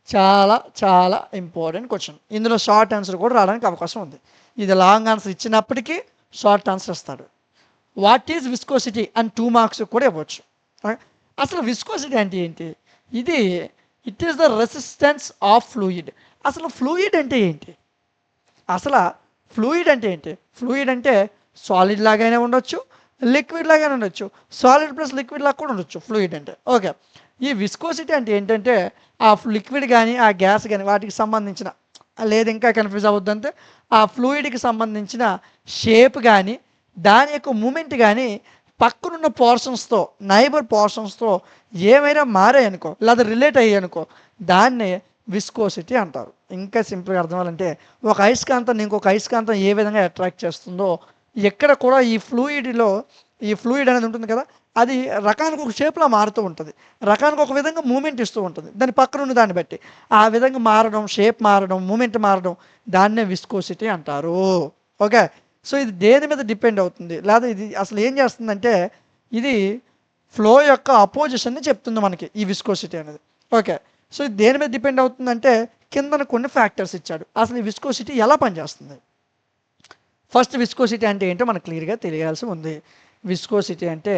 చాలా చాలా important question. ఇందులో షార్ట్ ఆన్సర్ కూడా రావడానికి అవకాశం ఉంది. ఇది లాంగ్ ఆన్సర్ ఇచ్చినప్పటికీ షార్ట్ ఆన్సర్ ఇస్తాడు. వాట్ ఈజ్ విస్కోసిటీ అని 2 మార్క్స్ కూడా ఇవ్వచ్చు. అసలు విస్కోసిటీ అంటే ఏంటి? ఇది it is the resistance of fluid. అసలు ఫ్లూయిడ్ అంటే ఏంటి? అసలు ఫ్లూయిడ్ అంటే ఏంటి? ఫ్లూయిడ్ అంటే సాలిడ్ లాగానే ఉండొచ్చు, లిక్విడ్ లాగానే ఉండొచ్చు, సాలిడ్ ప్లస్ లిక్విడ్ లాగా కూడా ఉండొచ్చు ఫ్లూయిడ్ అంటే. ఓకే, ఈ విస్కోసిటీ అంటే ఏంటంటే ఆ లిక్విడ్ కానీ ఆ గ్యాస్ కానీ వాటికి సంబంధించిన, లేదు ఇంకా కన్ఫ్యూజ్ అవ్వద్దంటే, ఆ ఫ్లూయిడ్కి సంబంధించిన షేప్ కానీ దాని యొక్క మూమెంట్ కానీ పక్కనున్న పోర్షన్స్తో, నైబర్ పోర్షన్స్తో ఏమైనా మారాయనుకో లేదా రిలేట్ అయ్యాయనుకో దాన్ని విస్కోసిటీ అంటారు. ఇంకా సింపుల్గా అర్థం అవ్వాలంటే, ఒక అయస్కాంతం ఇంకొక అయస్కాంతం ఏ విధంగా అట్రాక్ట్ చేస్తుందో ఎక్కడ కూడా ఈ ఫ్లూయిడ్ అనేది ఉంటుంది కదా, అది రకానికి ఒక షేప్లో మారుతూ ఉంటుంది, రకానికి ఒక విధంగా మూమెంట్ ఇస్తూ ఉంటుంది దాని పక్కన ఉన్న దాన్ని బట్టి. ఆ విధంగా మారడం, షేప్ మారడం, మూమెంట్ మారడం, దాన్నే విస్కోసిటీ అంటారు. ఓకే, సో ఇది దేని మీద డిపెండ్ అవుతుంది, లేదా ఇది అసలు ఏం చేస్తుందంటే ఇది ఫ్లో యొక్క అపోజిషన్ని చెప్తుంది మనకి ఈ విస్కోసిటీ అనేది. ఓకే, సో ఇది దేని మీద డిపెండ్ అవుతుందంటే కిందన కొన్ని ఫ్యాక్టర్స్ ఇచ్చాడు. అసలు ఈ విస్కోసిటీ ఎలా పనిచేస్తుంది? ఫస్ట్ విస్కోసిటీ అంటే ఏంటో మనకు క్లియర్గా తెలియాల్సి ఉంది. విస్కోసిటీ అంటే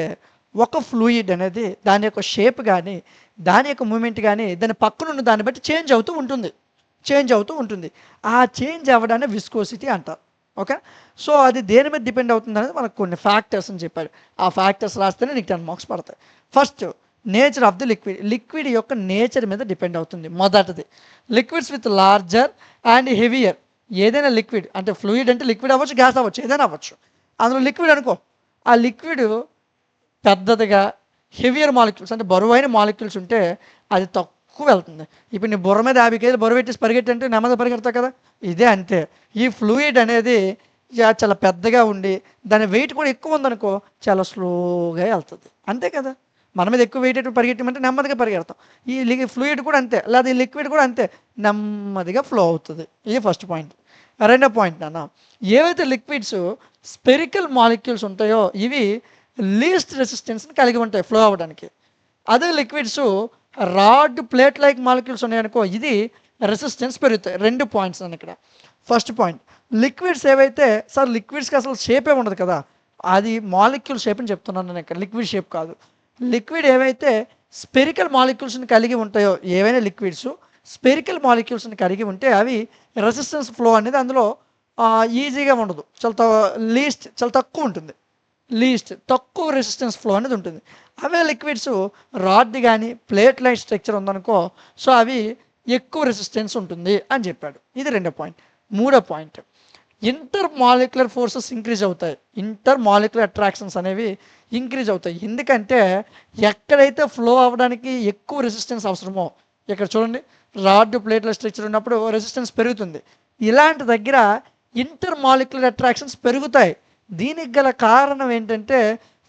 ఒక ఫ్లూయిడ్ అనేది దాని యొక్క షేప్ కానీ దాని యొక్క మూమెంట్ కానీ దాని పక్కనున్న దాన్ని బట్టి చేంజ్ అవుతూ ఉంటుంది. ఆ చేంజ్ అవ్వడాన్ని విస్కోసిటీ అంటారు. ఓకే, సో అది దేని మీద డిపెండ్ అవుతుంది అనేది మనకు కొన్ని ఫ్యాక్టర్స్ అని చెప్పాడు. ఆ ఫ్యాక్టర్స్ రాస్తేనే నీకు 10 మార్క్స్ పడతాయి. First, nature of the liquid యొక్క నేచర్ మీద డిపెండ్ అవుతుంది. మొదటిది, liquids with larger and heavier. ఏదైనా లిక్విడ్ అంటే ఫ్లూయిడ్ అంటే లిక్విడ్ అవ్వచ్చు, గ్యాస్ అవ్వచ్చు, ఏదైనా అవ్వచ్చు. అందులో లిక్విడ్ అనుకో, ఆ లిక్విడ్ పెద్దదిగా హెవియర్ మాలిక్యూల్స్ అంటే బరువైన మాలిక్యూల్స్ ఉంటే అది తక్కువ వెళ్తుంది. ఇప్పుడు నీ బుర్ర మీద 50 కేజీలు బరువు పెట్టేసి పరిగెట్టంటే నెమ్మది పరిగెడతావు కదా, ఇదే అంతే. ఈ ఫ్లూయిడ్ అనేది చాలా పెద్దగా ఉండి దాని వెయిట్ కూడా ఎక్కువ ఉందనుకో చాలా స్లోగా వెళ్తుంది, అంతే కదా. మన మీద ఎక్కువ వెయిట్ పరిగెట్టమంటే నెమ్మదిగా పరిగెడతాం. ఈ ఫ్లూయిడ్ కూడా అంతే, లేదా ఈ లిక్విడ్ కూడా అంతే, నెమ్మదిగా ఫ్లో అవుతుంది. ఇది ఫస్ట్ పాయింట్. రెండో పాయింట్ నాన్న, ఏవైతే లిక్విడ్స్ స్పెరికల్ మాలిక్యూల్స్ ఉంటాయో ఇవి లీస్ట్ రెసిస్టెన్స్ని కలిగి ఉంటాయి ఫ్లో అవ్వడానికి. అదే liquids rod plate like molecules ఉన్నాయనుకో ఇది రెసిస్టెన్స్ పెరుగుతాయి. 2 పాయింట్స్ అని ఇక్కడ. ఫస్ట్ పాయింట్, లిక్విడ్స్ ఏవైతే, సార్ లిక్విడ్స్కి అసలు షేపే ఉండదు కదా, అది మాలిక్యూల్ షేప్ అని చెప్తున్నాను నేను ఇక్కడ, లిక్విడ్ షేప్ కాదు. లిక్విడ్ ఏవైతే స్పెరికల్ మాలిక్యూల్స్ని కలిగి ఉంటాయో, ఏవైనా లిక్విడ్స్ స్పెరికల్ మాలిక్యూల్స్ని కలిగి ఉంటే అవి రెసిస్టెన్స్ ఫ్లో అనేది అందులో ఈజీగా ఉండదు, చాలా తక్కువ ఉంటుంది. తక్కువ రెసిస్టెన్స్ ఫ్లో అనేది ఉంటుంది. అవే లిక్విడ్స్ రాడ్ కానీ ప్లేట్ లైట్ స్ట్రక్చర్ ఉందనుకో, సో అవి ఎక్కువ రెసిస్టెన్స్ ఉంటుంది అని చెప్పాడు. ఇది రెండో పాయింట్. మూడో point, inter molecular forces increase అవుతాయి. ఇంటర్ మాలిక్యులర్ అట్రాక్షన్స్ అనేవి ఇంక్రీజ్ అవుతాయి. ఎందుకంటే ఎక్కడైతే ఫ్లో అవ్వడానికి ఎక్కువ రెసిస్టెన్స్ అవసరమో, ఇక్కడ చూడండి రాడ్ ప్లేట్ల స్ట్రక్చర్ ఉన్నప్పుడు రెసిస్టెన్స్ పెరుగుతుంది. ఇలాంటి దగ్గర ఇంటర్ మాలిక్యులర్ అట్రాక్షన్స్ పెరుగుతాయి. దీనికి గల కారణం ఏంటంటే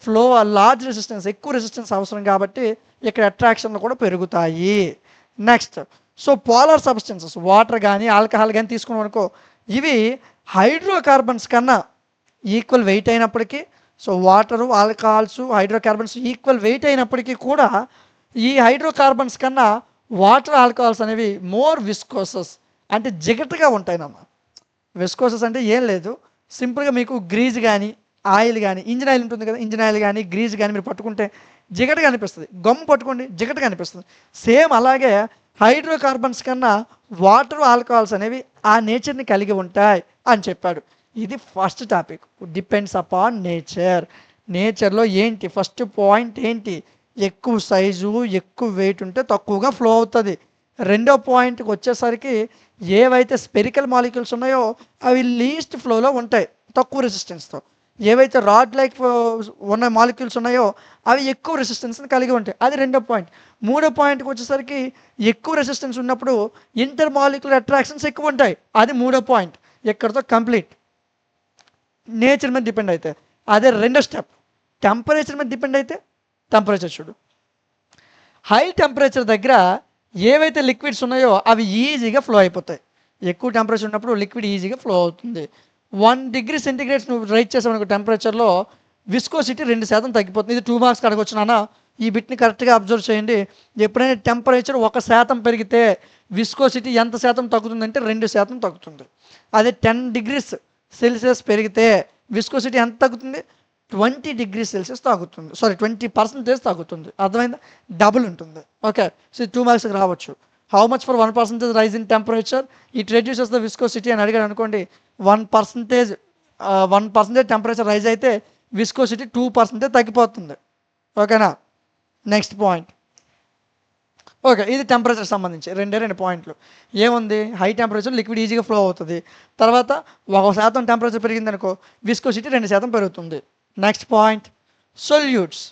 ఫ్లో లార్జ్ రెసిస్టెన్స్, ఎక్కువ రెసిస్టెన్స్ అవసరం కాబట్టి ఇక్కడ అట్రాక్షన్లు కూడా పెరుగుతాయి. Next, so polar substances water కానీ ఆల్కహాల్ కానీ తీసుకున్నాం అనుకో, ఇవి హైడ్రోకార్బన్స్ కన్నా ఈక్వల్ వెయిట్ అయినప్పటికీ, so water, alcohols, hydrocarbons equal wait అయినప్పటికీ కూడా ఈ హైడ్రోకార్బన్స్ కన్నా వాటర్, ఆల్కహాల్స్ అనేవి మోర్ విస్కోసస్ అంటే జిగటగా ఉంటాయి నాన్న. విస్కోసస్ అంటే ఏం లేదు, సింపుల్గా మీకు గ్రీజ్ కానీ ఆయిల్ కానీ, ఇంజిన్ ఆయిల్ ఉంటుంది కదా, ఇంజిన్ ఆయిల్ కానీ గ్రీజ్ కానీ మీరు పట్టుకుంటే జిగటగా అనిపిస్తుంది, గమ్ పట్టుకోండి జిగటగా అనిపిస్తుంది. సేమ్ అలాగే హైడ్రోకార్బన్స్ కన్నా వాటర్, ఆల్కహాల్స్ అనేవి ఆ నేచర్ని కలిగి ఉంటాయి అని చెప్పాడు. ఇది ఫస్ట్ టాపిక్, డిపెండ్స్ అపాన్ నేచర్లో ఏంటి ఫస్ట్ పాయింట్ ఏంటి, ఎక్కువ సైజు ఎక్కువ వెయిట్ ఉంటే తక్కువగా ఫ్లో అవుతుంది. రెండో పాయింట్కి వచ్చేసరికి ఏవైతే స్పెరికల్ మాలిక్యూల్స్ ఉన్నాయో అవి లీస్ట్ ఫ్లోలో ఉంటాయి తక్కువ రెసిస్టెన్స్తో. ఏవైతే రాడ్ లైక్ ఉన్న మాలిక్యూల్స్ ఉన్నాయో అవి ఎక్కువ రెసిస్టెన్స్ని కలిగి ఉంటాయి. అది రెండో పాయింట్. మూడో పాయింట్కి వచ్చేసరికి ఎక్కువ రెసిస్టెన్స్ ఉన్నప్పుడు ఇంటర్ మాలిక్యులర్ అట్రాక్షన్స్ ఎక్కువ ఉంటాయి. అది మూడో పాయింట్. ఎక్కడితో కంప్లీట్. నేచర్ మీద డిపెండ్ అయితే. అదే రెండో స్టెప్, టెంపరేచర్ మీద డిపెండ్ అయితే. టెంపరేచర్ చూడు, హై టెంపరేచర్ దగ్గర ఏవైతే లిక్విడ్స్ ఉన్నాయో అవి ఈజీగా ఫ్లో అయిపోతాయి. ఎక్కువ టెంపరేచర్ ఉన్నప్పుడు లిక్విడ్ ఈజీగా ఫ్లో అవుతుంది. 1 డిగ్రీ సెంటిగ్రేడ్స్ నువ్వు రైట్ చేసావు అనుకో టెంపరేచర్లో, విస్కోసిటీ 2% తగ్గిపోతుంది. ఇది 2 మార్క్స్ అడగొచ్చు నాన్న. ఈ బిట్ని కరెక్ట్గా అబ్జర్వ్ చేయండి. ఎప్పుడైనా టెంపరేచర్ 1% పెరిగితే విస్కోసిటీ ఎంత శాతం తగ్గుతుందంటే 2% తగ్గుతుంది. అదే 10 degrees సెల్సియస్ పెరిగితే విస్కోసిటీ ఎంత తగ్గుతుంది? 20 degrees సెల్సియస్ తగ్గుతుంది. సారీ 20% తగ్గుతుంది. అర్థమైందా? డబుల్ ఉంటుంది. ఓకే, సో 2 మార్క్స్కి రావచ్చు. How much for 1% rise in temperature it reduces the viscosity అని అడిగాడు అనుకోండి. 1% టెంపరేచర్ రైజ్ అయితే విస్కోసిటీ 2% తగ్గిపోతుంది. ఓకేనా? Next point. ఓకే, ఇది టెంపరేచర్ సంబంధించి రెండు పాయింట్లు. ఏముంది? హై టెంపరేచర్ లిక్విడ్ ఈజీగా ఫ్లో అవుతుంది. తర్వాత 1% టెంపరేచర్ పెరిగింది అనుకో విస్కోసిటీ 2% పెరుగుతుంది. Next point, solutes.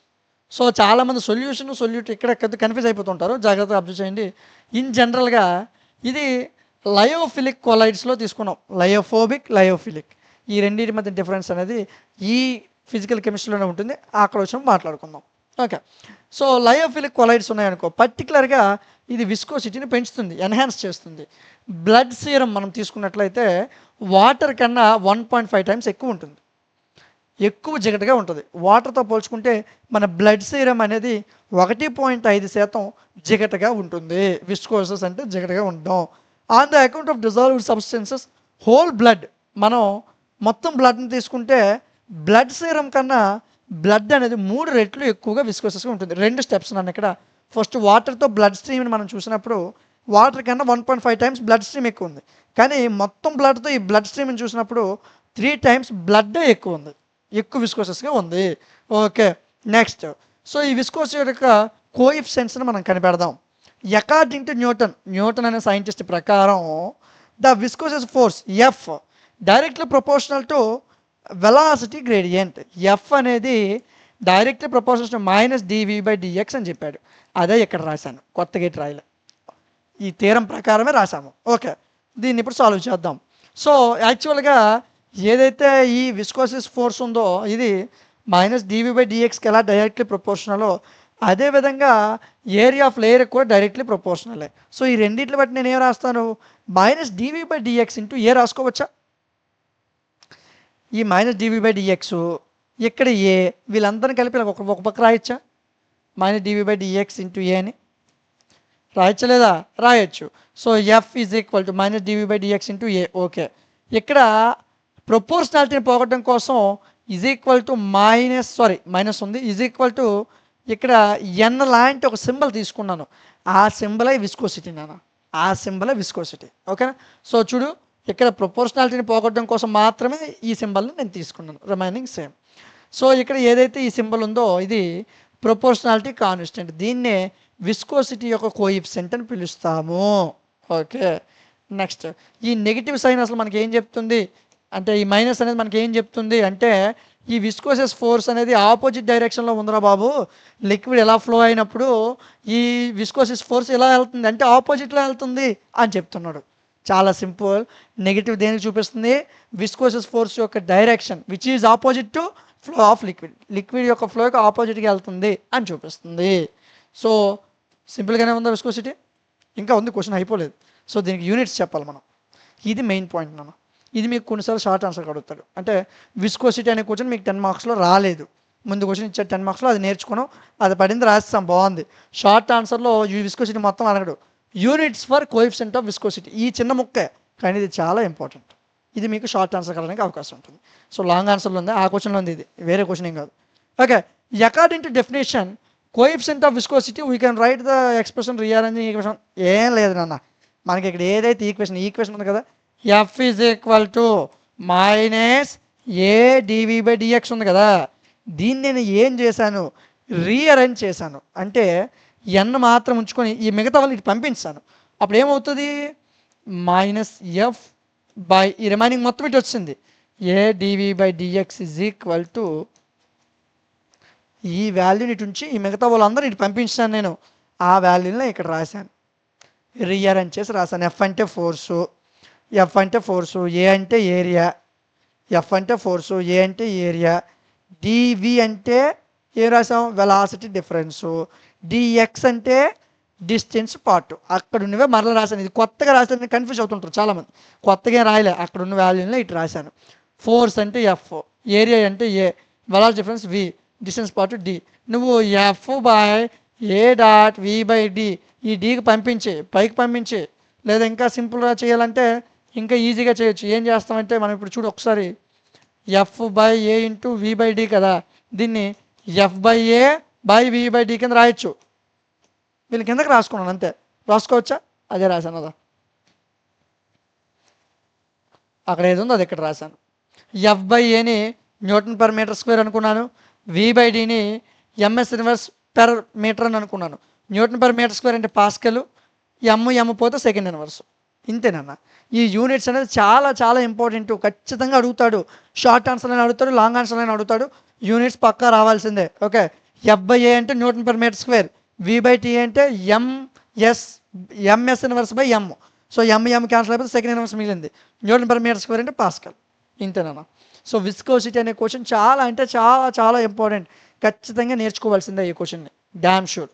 సో చాలామంది సొల్యూట్ ఇక్కడ కన్ఫ్యూజ్ అయిపోతుంటారు. జాగ్రత్తగా అబ్జర్వ్ చేయండి. ఇన్ జనరల్గా ఇది లయోఫిలిక్ కొలైడ్స్లో తీసుకున్నాం. లయోఫోబిక్, లయోఫిలిక్, ఈ రెండింటి మధ్య డిఫరెన్స్ అనేది ఈ ఫిజికల్ కెమిస్ట్రీలోనే ఉంటుంది. అక్కడ వచ్చి మాట్లాడుకుందాం. ఓకే, సో లయోఫిలిక్ కొలైడ్స్ ఉన్నాయనుకో, పర్టికులర్గా ఇది విస్కోసిటీని పెంచుతుంది, ఎన్హాన్స్ చేస్తుంది. బ్లడ్ సీరం మనం తీసుకున్నట్లయితే వాటర్ కన్నా 1.5 times ఎక్కువ ఉంటుంది, ఎక్కువ జిగటగా ఉంటుంది. వాటర్తో పోల్చుకుంటే మన బ్లడ్ సీరం అనేది 1.5% జిగటగా ఉంటుంది. విస్కోసస్ అంటే జిగటగా ఉండడం. On the account of dissolved substances whole blood, మనం మొత్తం బ్లడ్ని తీసుకుంటే బ్లడ్ సీరం కన్నా బ్లడ్ అనేది 3 రెట్లు ఎక్కువగా విస్కోసస్గా ఉంటుంది. 2 steps నన్ను ఇక్కడ. ఫస్ట్ వాటర్తో బ్లడ్ స్ట్రీమ్ని మనం చూసినప్పుడు వాటర్ కన్నా 1.5 times బ్లడ్ స్ట్రీమ్ ఎక్కువ ఉంది. కానీ మొత్తం బ్లడ్తో ఈ బ్లడ్ స్ట్రీమ్ని చూసినప్పుడు 3 times బ్లడ్ ఎక్కువ ఉంది, ఎక్కువ విస్కోసస్గా ఉంది. Okay, next. సో ఈ విస్కోసిటీ యొక్క కోఎఫిషియెంట్స్ని మనం కనిపెడదాం. అకార్డింగ్ టు న్యూటన్ అనే సైంటిస్ట్ ప్రకారం the viscous force F directly proportional to velocity gradient. F అనేది డైరెక్ట్లీ ప్రపోర్షనల్ టు -dv/dx అని చెప్పాడు. అదే ఇక్కడ రాశాను, కొత్తగా ఇటు రాయలే, ఈ థీరం ప్రకారమే రాశాము. ఓకే, దీన్ని ఇప్పుడు సాల్వ్ చేద్దాం. సో యాక్చువల్గా ఏదైతే ఈ విస్కోసిస్ ఫోర్స్ ఉందో ఇది -dv/dxకి ఎలా డైరెక్ట్లీ ప్రపోర్షనలో, అదేవిధంగా ఏరియా ఆఫ్ లేయర్కి కూడా డైరెక్ట్లీ ప్రపోర్షనలే. సో ఈ రెండింటిని బట్టి నేను ఏం రాస్తాను? -dv/dx ఇంటూ ఏ రాసుకోవచ్చా? ఈ -dv/dx ఇక్కడ ఏ, వీళ్ళందరినీ కలిపి ఒక పక్క రాయొచ్చా? -dv/dx ఇంటూ ఏ అని రాయచ్చలేదా? రాయొచ్చు. So F is equal to -dv/dx into A. Okay, ఇక్కడ ప్రపోర్షనాలిటీని పోగొట్టడం కోసం ఈజ్ ఈక్వల్ టు మైనస్ ఉంది, ఈజ్ ఈక్వల్ టు ఇక్కడ ఎన్ లాంటి ఒక సింబల్ తీసుకున్నాను. ఆ సింబలే విస్కోసిటీ నాన్న, ఆ సింబలే విస్కోసిటీ. ఓకేనా? సో చూడు, ఇక్కడ ప్రపోర్షనాలిటీని పోగొట్టడం కోసం మాత్రమే ఈ సింబల్ని నేను తీసుకున్నాను, రిమైనింగ్ సేమ్. సో ఇక్కడ ఏదైతే ఈ సింబల్ ఉందో ఇది ప్రపోర్షనాలిటీ కాన్స్టెంట్, దీన్నే విస్కోసిటీ యొక్క కోఎఫిషియెంట్ అని పిలుస్తాము. Okay, next. ఈ నెగిటివ్ సైన్ అసలు మనకి ఏం చెప్తుంది అంటే, ఈ మైనస్ అనేది మనకి ఏం చెప్తుంది అంటే, ఈ విస్కోసస్ ఫోర్స్ అనేది ఆపోజిట్ డైరెక్షన్లో ఉందిరా బాబు. లిక్విడ్ ఎలా ఫ్లో అయినప్పుడు ఈ విస్కోసస్ ఫోర్స్ ఎలా వెళ్తుంది అంటే ఆపోజిట్లో వెళ్తుంది అని చెప్తున్నాడు. చాలా సింపుల్. నెగిటివ్ దేనికి చూపిస్తుంది? విస్కోసస్ ఫోర్స్ యొక్క direction which is opposite to flow of liquid యొక్క ఫ్లోకి ఆపోజిట్గా వెళ్తుంది అని చూపిస్తుంది. సో సింపుల్గానే ఉందా విస్కోసిటీ? ఇంకా ఉంది, క్వశ్చన్ అయిపోలేదు. సో దీనికి యూనిట్స్ చెప్పాలి మనం. ఇది మెయిన్ పాయింట్ నాన్న. ఇది మీకు కొన్నిసార్లు షార్ట్ ఆన్సర్ అడుగుతాడు. అంటే విస్కోసిటీ అనే క్వశ్చన్ మీకు 10 మార్క్స్లో రాలేదు, ముందు క్వశ్చన్ ఇచ్చాడు 10 మార్క్స్లో, అది నేర్చుకున్నాం, అది పడింది, రాస్తాం, బాగుంది. షార్ట్ ఆన్సర్లో ఈ విస్కోసిటీ మొత్తం అడగడు. Units for coefficient of viscosity, ఈ చిన్న ముక్కే కానీ ఇది చాలా ఇంపార్టెంట్. ఇది మీకు షార్ట్ ఆన్సర్ కలడానికి అవకాశం ఉంటుంది. సో లాంగ్ ఆన్సర్లో ఉంది, ఆ క్వశ్చన్లో ఉంది, ఇది వేరే క్వశ్చన్ ఏం కాదు. Okay, according to definition coefficient of viscosity we can write the expression rearranging equation. ఏం లేదు నాన్న, మనకి ఇక్కడ ఏదైతే ఈక్వేషన్ ఉంది కదా, F is equal to -a/dv/dx ఉంది కదా, దీన్ని నేను ఏం చేశాను? రీఅరేంజ్ చేశాను. అంటే ఎన్ మాత్రం ఉంచుకొని ఈ మిగతా వాళ్ళు ఇటు పంపించాను. అప్పుడు ఏమవుతుంది? -f బై ఈ రిమైనింగ్ మొత్తం ఇటు వచ్చింది. a/dv/dx ఈజ్ ఈక్వల్ టు ఈ వాల్యూని ఇటు ఉంచి ఈ మిగతా వాళ్ళందరూ ఇటు పంపించాను నేను, ఆ వాల్యూని ఇక్కడ రాశాను, రీఅరేంజ్ చేసి రాశాను. ఎఫ్ అంటే ఫోర్సు, ఏ అంటే ఏరియా, ఏ అంటే ఏరియా, డివి అంటే ఏం రాసాం? వెలాసిటీ డిఫరెన్సు, డిఎక్స్ అంటే డిస్టెన్స్ పార్ట్. అక్కడ ఉన్నవే మరలా రాశాను. ఇది కొత్తగా రాశాను, కన్ఫ్యూజ్ అవుతుంటారు చాలామంది. కొత్తగా రాయలే, అక్కడ ఉన్న వాల్యూని ఇటు రాశాను. ఫోర్స్ అంటే ఎఫ్, ఏరియా అంటే A, velocity difference V, distance part D. నువ్వు F by A dot V by D ఈ డీకి పంపించి పైకి పంపించి, లేదా ఇంకా సింపుల్గా చేయాలంటే ఇంకా ఈజీగా చేయొచ్చు. ఏం చేస్తామంటే మనం ఇప్పుడు చూడు ఒకసారి, F by A into V by D కదా, దీన్ని F by A by V by D కింద రాయొచ్చు. వీళ్ళ కిందకి రాసుకున్నాను అంతే. రాసుకోవచ్చా? అదే రాశాను అదా, అక్కడ ఏది ఉందో అది ఇక్కడ రాశాను. ఎఫ్ బై ఏని న్యూటన్ పర్ మీటర్ స్క్వేర్ అనుకున్నాను, వి బై డిని ఎంఎస్ ఇన్వర్స్ పెర్ మీటర్ అని అనుకున్నాను. న్యూటన్ పర్ మీటర్ స్క్వేర్ అంటే పాస్కల్, ఎమ్ పోతే సెకండ్ ఇన్వర్స్. ఇంతేనన్నా. ఈ యూనిట్స్ అనేది చాలా చాలా ఇంపార్టెంట్. ఖచ్చితంగా అడుగుతాడు. షార్ట్ ఆన్సర్లను అడుగుతాడు, లాంగ్ ఆన్సర్లను అడుగుతాడు. యూనిట్స్ పక్కా రావాల్సిందే. ఓకే. ఎఫ్ బై ఏ అంటే newton per metre square, V by T అంటే m s inverse by m. So m cancel అయిపోతే సెకండ్ ఇన్వర్స్ మిగిలింది. న్యూటన్ పర్ మీటర్ స్క్వేర్ అంటే పాస్కల్. ఇంతేనన్నా. సో విస్కోసిటీ అనే క్వశ్చన్ చాలా అంటే చాలా చాలా ఇంపార్టెంట్. ఖచ్చితంగా నేర్చుకోవాల్సిందే ఈ క్వశ్చన్ని, డామ్ షూర్.